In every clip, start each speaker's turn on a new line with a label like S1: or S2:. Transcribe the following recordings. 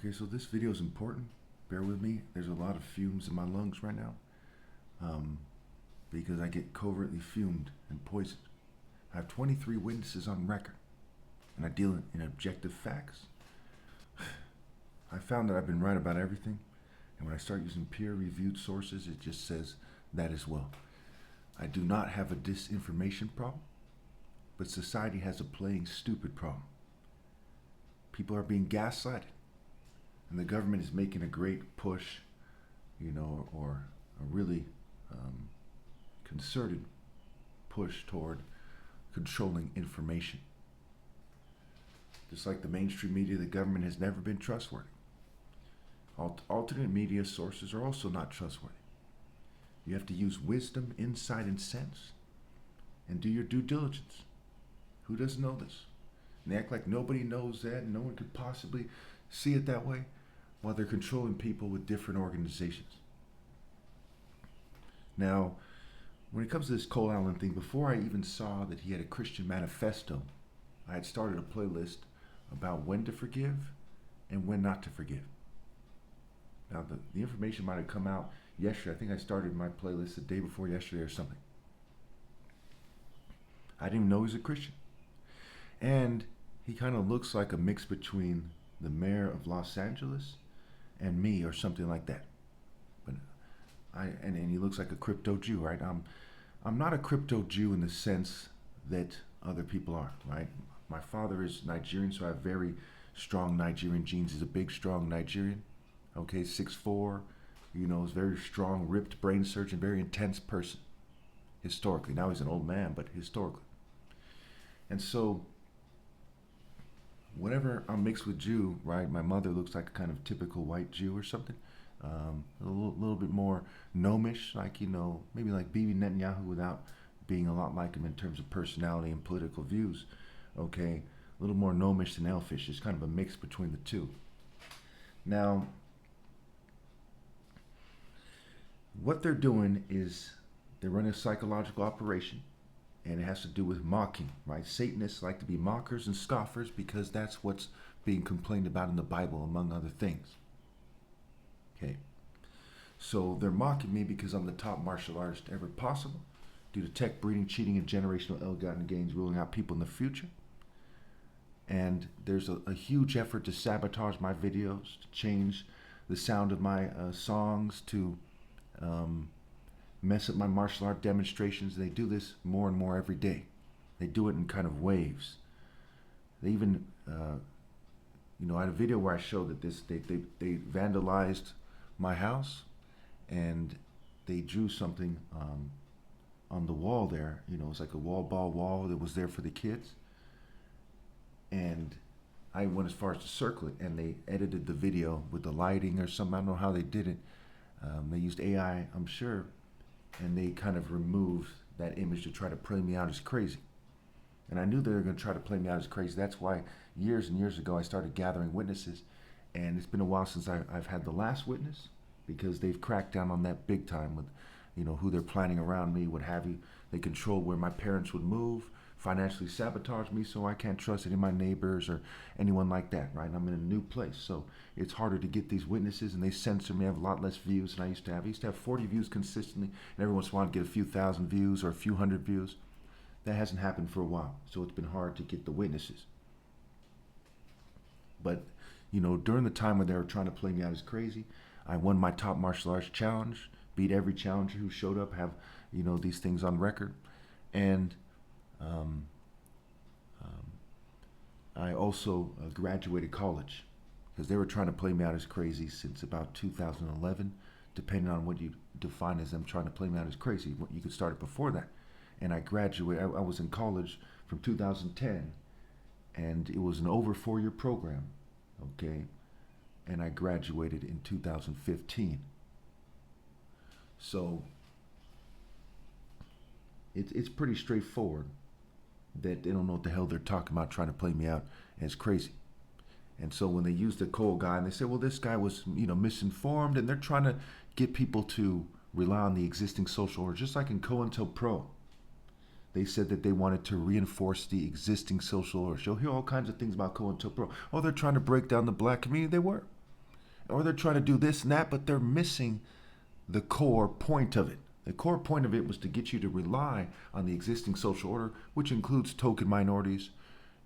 S1: Okay, so this video is important. Bear with me. There's a lot of fumes in my lungs right now because I get covertly fumed and poisoned. I have 23 witnesses on record, and I deal in objective facts. I found that I've been right about everything, and when I start using peer-reviewed sources, it just says that as well. I do not have a disinformation problem, but society has a playing stupid problem. People are being gaslighted, and the government is making a great push, or a really concerted push toward controlling information. Just like the mainstream media, the government has never been trustworthy. Alternate media sources are also not trustworthy. You have to use wisdom, insight, and sense, and do your due diligence. Who doesn't know this? And they act like nobody knows that, and no one could possibly see it that way, while they're controlling people with different organizations. Now, when it comes to this Tomas Allen thing, before I even saw that he had a Christian manifesto, I had started a playlist about when to forgive and when not to forgive. Now, the information might have come out yesterday. I think I started my playlist the day before yesterday or something. I didn't even know he was a Christian. And he kind of looks like a mix between the mayor of Los Angeles and me or something like that. But and he looks like a crypto Jew, right? I'm not a crypto Jew in the sense that other people are, right? My father is Nigerian, so I have very strong Nigerian genes. He's a big, strong Nigerian. Okay, 6'4", is very strong, ripped brain surgeon, very intense person, historically. Now he's an old man, but historically. And so, whenever I'm mixed with Jew, right, my mother looks like a kind of typical white Jew or something. A little bit more gnomish, like, maybe like Bibi Netanyahu without being a lot like him in terms of personality and political views. Okay, a little more gnomish than elfish. It's kind of a mix between the two. Now, what they're doing is they're running a psychological operation, and it has to do with mocking, right? Satanists like to be mockers and scoffers because that's what's being complained about in the Bible, among other things. Okay, so they're mocking me because I'm the top martial artist ever possible due to tech breeding, cheating, and generational ill-gotten gains ruling out people in the future. And there's a huge effort to sabotage my videos, to change the sound of my songs, to mess up my martial art demonstrations. They do this more and more every day. They do it in kind of waves. They even, I had a video where I showed that they vandalized my house, and they drew something on the wall there. It's like a ball wall that was there for the kids. And I went as far as to circle it, and they edited the video with the lighting or something. I don't know how they did it. They used AI, I'm sure, and they kind of removed that image to try to play me out as crazy. And I knew they were going to try to play me out as crazy. That's why years and years ago I started gathering witnesses, and it's been a while since I've had the last witness, because they've cracked down on that big time with, who they're planning around me, what have you. They control where my parents would move, financially sabotage me, so I can't trust any of my neighbors or anyone like that, right? I'm in a new place, so it's harder to get these witnesses, and they censor me. I have a lot less views than I used to have. I used to have 40 views consistently, and every once in a while I'd get a few thousand views or a few hundred views. That hasn't happened for a while, so it's been hard to get the witnesses. But, during the time when they were trying to play me out as crazy, I won my top martial arts challenge, beat every challenger who showed up, have, these things on record. And I also graduated college, because they were trying to play me out as crazy since about 2011, depending on what you define as them trying to play me out as crazy. You could start it before that. And I graduated, I was in college from 2010, and it was an over 4-year program, okay? And I graduated in 2015. So it's pretty straightforward that they don't know what the hell they're talking about, trying to play me out as crazy. And so when they use the Cole guy, and they say, well, this guy was, misinformed, and they're trying to get people to rely on the existing social order, just like in COINTELPRO. They said that they wanted to reinforce the existing social order. You'll hear all kinds of things about COINTELPRO. Oh, they're trying to break down the black community. They were. or they're trying to do this and that, but they're missing the core point of it. The core point of it was to get you to rely on the existing social order, which includes token minorities,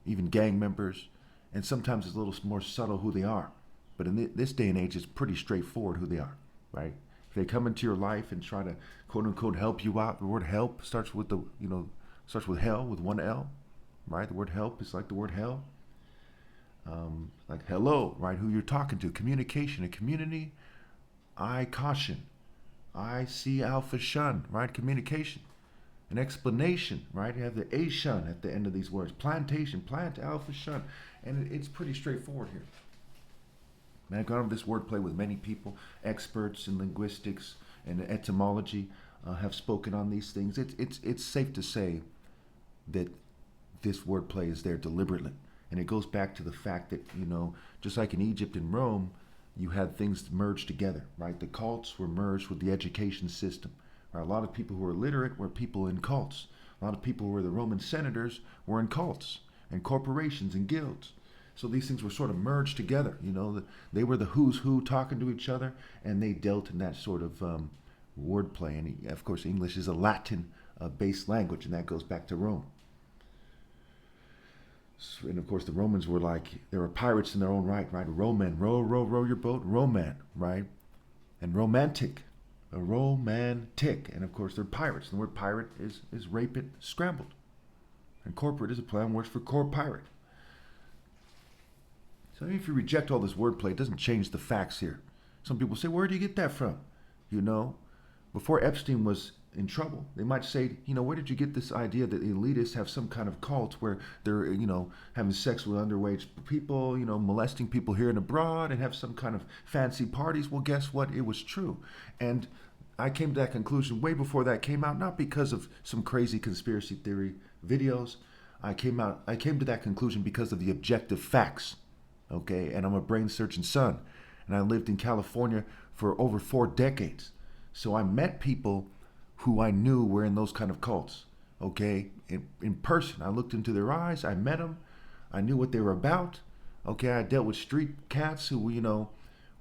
S1: even gang members, and sometimes it's a little more subtle who they are. But in this day and age, it's pretty straightforward who they are, right? If they come into your life and try to quote unquote help you out, the word help starts with starts with hell with one L, right? The word help is like the word hell. Like hello, right? Who you're talking to, communication, a community. I caution. I see alpha shun, right? Communication. An explanation, right? You have the a shun at the end of these words. Plantation, plant, alpha shun. And it's pretty straightforward here. Man, I've gone over this wordplay with many people, experts in linguistics and etymology have spoken on these things. It's safe to say that this wordplay is there deliberately. And it goes back to the fact that, just like in Egypt and Rome, you had things merged together, right? The cults were merged with the education system. Right? A lot of people who were literate were people in cults. A lot of people who were the Roman senators were in cults and corporations and guilds. So these things were sort of merged together. They were the who's who talking to each other, and they dealt in that sort of wordplay. And of course, English is a Latin-based language, and that goes back to Rome. And of course, the Romans were they were pirates in their own right? Roman, row your boat, roman, right? And romantic, a romantic. And of course, they're pirates. And the word pirate is rapid, scrambled. And corporate is a play on words for core pirate. So if you reject all this wordplay, it doesn't change the facts here. Some people say, where do you get that from? Before Epstein was in trouble, they might say, where did you get this idea that the elitists have some kind of cult where they're, having sex with underage people, molesting people here and abroad and have some kind of fancy parties? Well, guess what? It was true. And I came to that conclusion way before that came out, not because of some crazy conspiracy theory videos. I came to that conclusion because of the objective facts. Okay, and I'm a brain surgeon son, and I lived in California for over 4 decades. So I met people who I knew were in those kind of cults, okay, in person. I looked into their eyes, I met them, I knew what they were about, okay. I dealt with street cats who,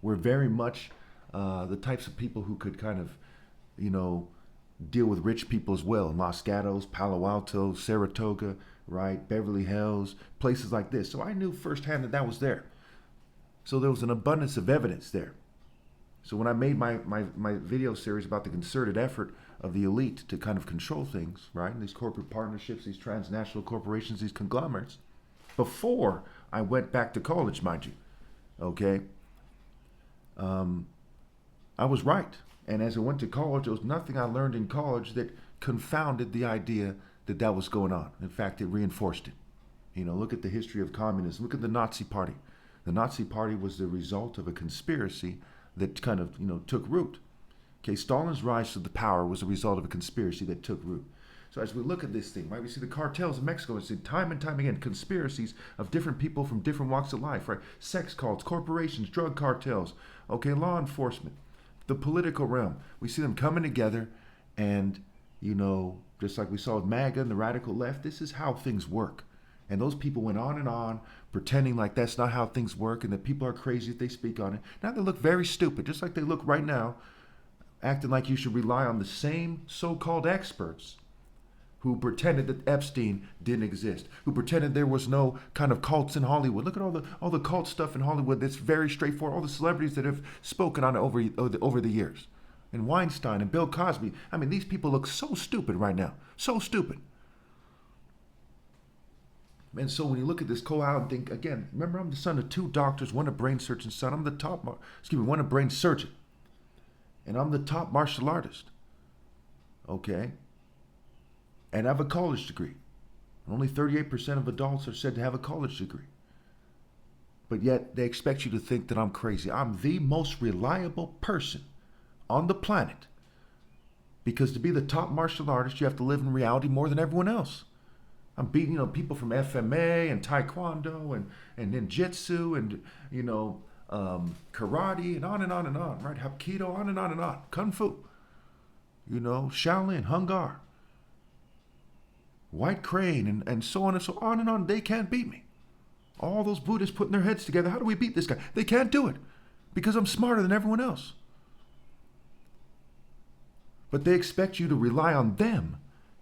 S1: were very much the types of people who could kind of, deal with rich people as well. Los Gatos, Palo Alto, Saratoga, right, Beverly Hills, places like this. So I knew firsthand that was there. So there was an abundance of evidence there. So when I made my video series about the concerted effort of the elite to kind of control things, right, and these corporate partnerships, these transnational corporations, these conglomerates, before I went back to college, mind you, okay, I was right. And as I went to college, there was nothing I learned in college that confounded the idea that was going on. In fact, it reinforced it. Look at the history of communism. Look at the Nazi Party. The Nazi Party was the result of a conspiracy that kind of, took root. Okay, Stalin's rise to the power was a result of a conspiracy that took root. So as we look at this thing, right, we see the cartels in Mexico. We see time and time again conspiracies of different people from different walks of life, right? Sex cults, corporations, drug cartels, okay, law enforcement, the political realm. We see them coming together and, just like we saw with MAGA and the radical left, this is how things work. And those people went on, pretending like that's not how things work and that people are crazy if they speak on it. Now they look very stupid, just like they look right now, acting like you should rely on the same so-called experts who pretended that Epstein didn't exist, who pretended there was no kind of cults in Hollywood. Look at all the cult stuff in Hollywood that's very straightforward, all the celebrities that have spoken on it over the years. And Weinstein and Bill Cosby. I mean, these people look so stupid right now. So stupid. And so when you look at this co-out and think, again, remember I'm the son of 2 doctors, one a brain surgeon's son. I'm the one a brain surgeon. And I'm the top martial artist. Okay? And I have a college degree. Only 38% of adults are said to have a college degree. But yet they expect you to think that I'm crazy. I'm the most reliable person on the planet. Because to be the top martial artist, you have to live in reality more than everyone else. I'm beating, people from FMA and Taekwondo and Ninjutsu and, karate and on and on and on, right? Hapkido, on and on and on. Kung Fu. Shaolin, Hungar. White Crane and so on and so on and on. They can't beat me. All those Buddhists putting their heads together. How do we beat this guy? They can't do it. because I'm smarter than everyone else. But they expect you to rely on them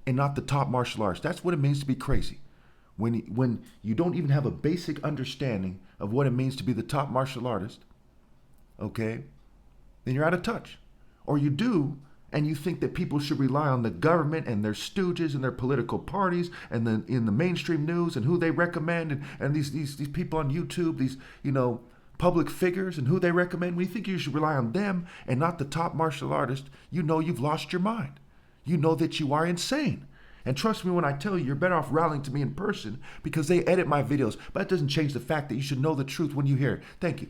S1: and not the top martial artist. That's what it means to be crazy. When you don't even have a basic understanding of what it means to be the top martial artist, okay, then you're out of touch. Or you do, and you think that people should rely on the government and their stooges and their political parties and in the mainstream news and who they recommend and these people on YouTube, these, public figures and who they recommend. When you think you should rely on them and not the top martial artist, you know you've lost your mind. You know that you are insane. And trust me when I tell you, you're better off rallying to me in person because they edit my videos. But that doesn't change the fact that you should know the truth when you hear it. Thank you.